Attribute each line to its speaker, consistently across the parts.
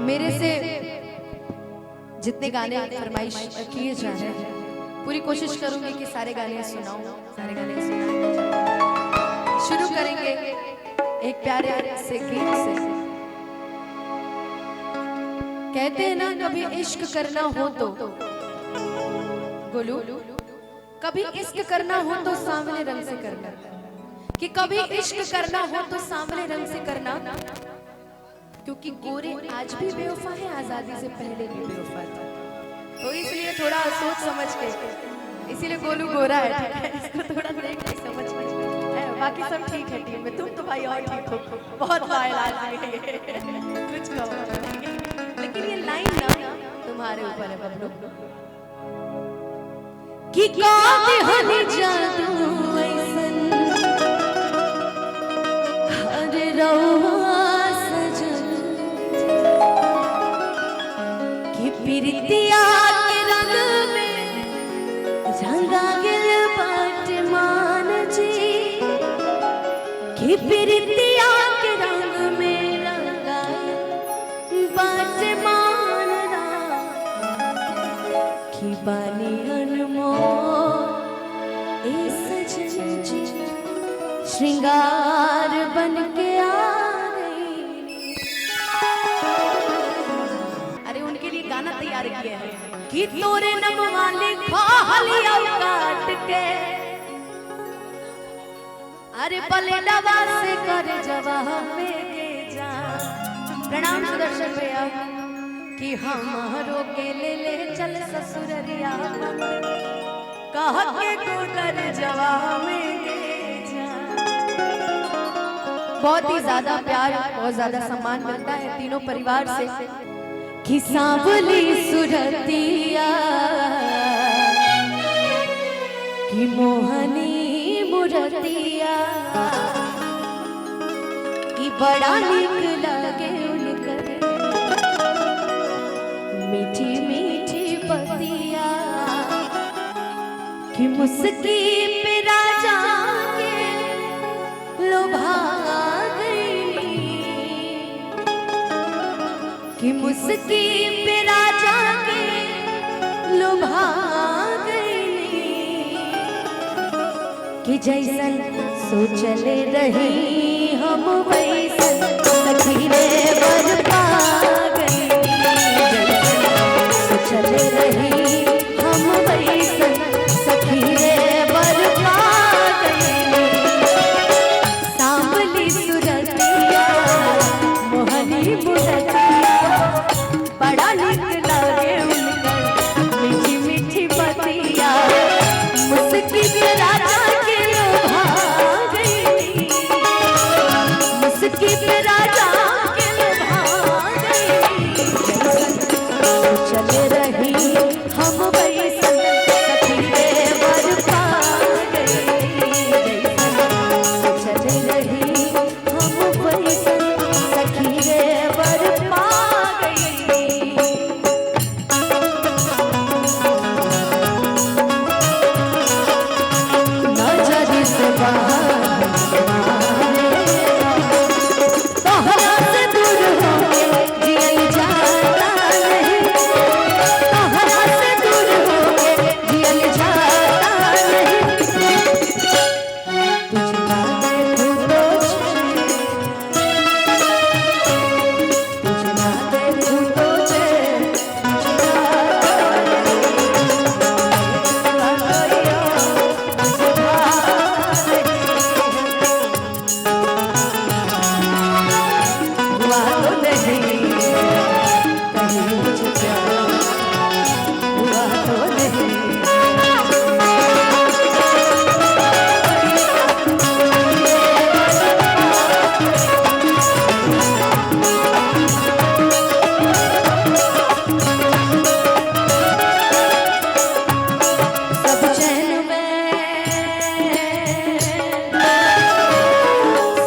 Speaker 1: मेरे से जितने गाने फरमाइश किए जा रहे हैं पूरी कोशिश करूंगी कि सारे गाने सुनाऊं, सारे गाने सुनाऊं। शुरू करेंगे एक प्यारे से गीत से। कहते हैं ना कभी इश्क करना हो तो गोलू, कभी इश्क करना हो तो सांवले रंग से करना, कि कभी इश्क करना हो तो सांवले रंग से करना, क्योंकि गोरे आज भी बेवफा है, आजादी से पहले भी बेवफा था। तो इसलिए थोड़ा सोच समझ के, इसीलिए गोलू गोरा है, ठीक है? इसको थोड़ा देख के समझ के, बाकी सब ठीक है टीम में। तुम तो भाई और ठीक हो, बहुत लॉयल आदमी है, कुछ कहो। लेकिन ये लाइन ना तुम्हारे ऊपर है बबलू, कि काते हनी जादू ऐसन हर रवा सजन, कि प्रीतिया के रंग में रंगा गिल बाट मान जी, कि प्रीतिया के रंग में रंगा बाट मान रा, कि बानी श्रृंगार बन के आ गई। अरे उनके लिए गाना तैयार किया है कि तोरे नम वाले खालिया काट के, अरे बलेडवा से कर जवाब में के जा। प्रणाम सुदर्शन भैया, कि हमारो के ले चल ससुररिया, कह के को कर जवाब में। बहुत ही ज्यादा प्यार, बहुत ज्यादा सम्मान मिलता है तीनों परिवार से। कि सांवली सुरतिया, कि मोहनी मुरतिया, कि बड़ा नीक लगे उनकर मीठी मीठी बतिया, कि मुस्की पे राजा के लोभा, कि मुस्की पे राजा के लुभा गई, कि जैसन सोचले रही हम वैसन सखी रे बर पा गई, जैसन सोचले रही हम वैसन सखी रे बर पा गई। सांवली सुरतिया मोहनी मुरतिया, बड़ा नीक लगे उनकर मीठी मीठी बतिया, मुस्की पे राजा के लोभा गई, मुस्की पे राजा के लोभा गई, चले रही हम वैसन सखी रे बर पा गई, चले रही हम वैसन सखी रे बर पा गई। नजर से बाहर तोहरा से दूर होके जियल जाता नहीं, तोहरा से दूर होके जियल जाता नहीं, तुझे ना देखूं तो चैन,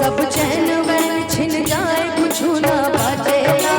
Speaker 1: सब चैन वैन छिन जाए कुछ ना बचेगा,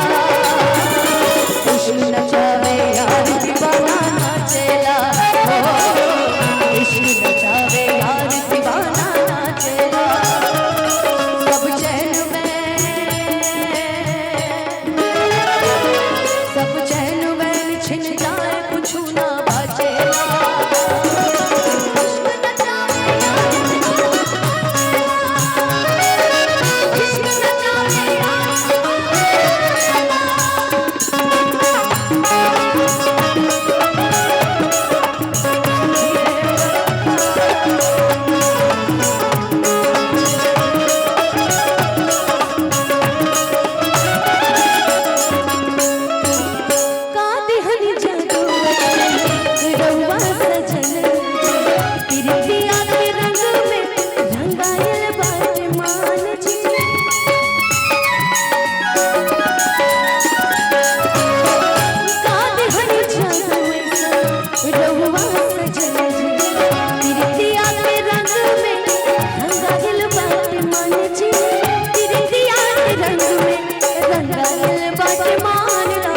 Speaker 1: बात मानना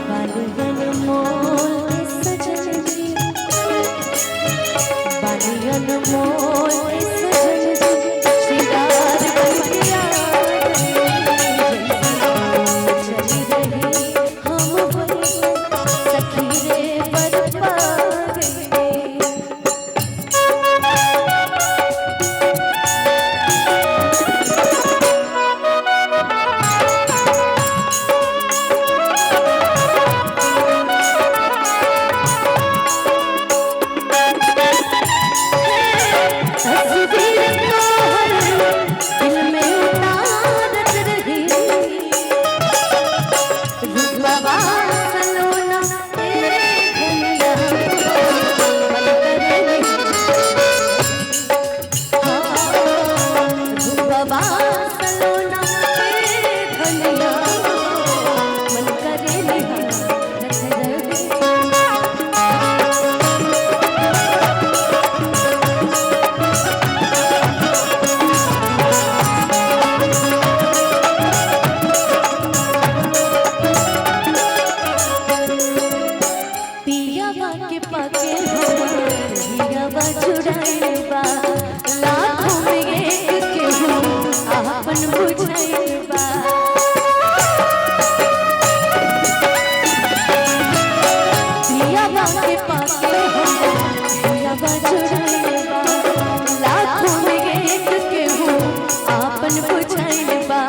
Speaker 1: बालियन मोल सजन जी बालियन मोल सजन जी श्रृंगार बगिया चली रही हम वही सखी रे बरपा गई के पाके हियावा चुराइबा लाखों में एक के हो आपन बुझाइबा हियावा के पाके हियावा चुराइबा लाखों में एक के हो आपन बुझाइबा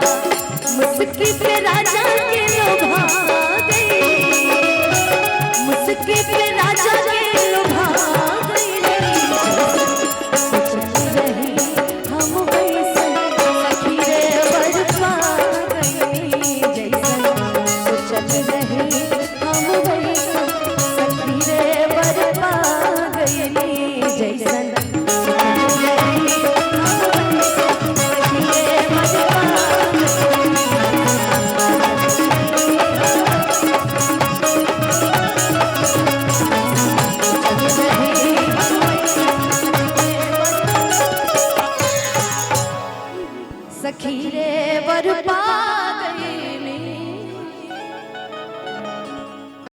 Speaker 1: मुस्की पे राजा के लोभा गई मुस्की पे राजा के लोभा गई सोचती रही हम वैसन सखी रे बरपा गई जैसन सोचती रही हम वैसन सखी रे बरपा गई जैसन सोचती रही हम वैसन सखी रे बरपा सखी रे बरपा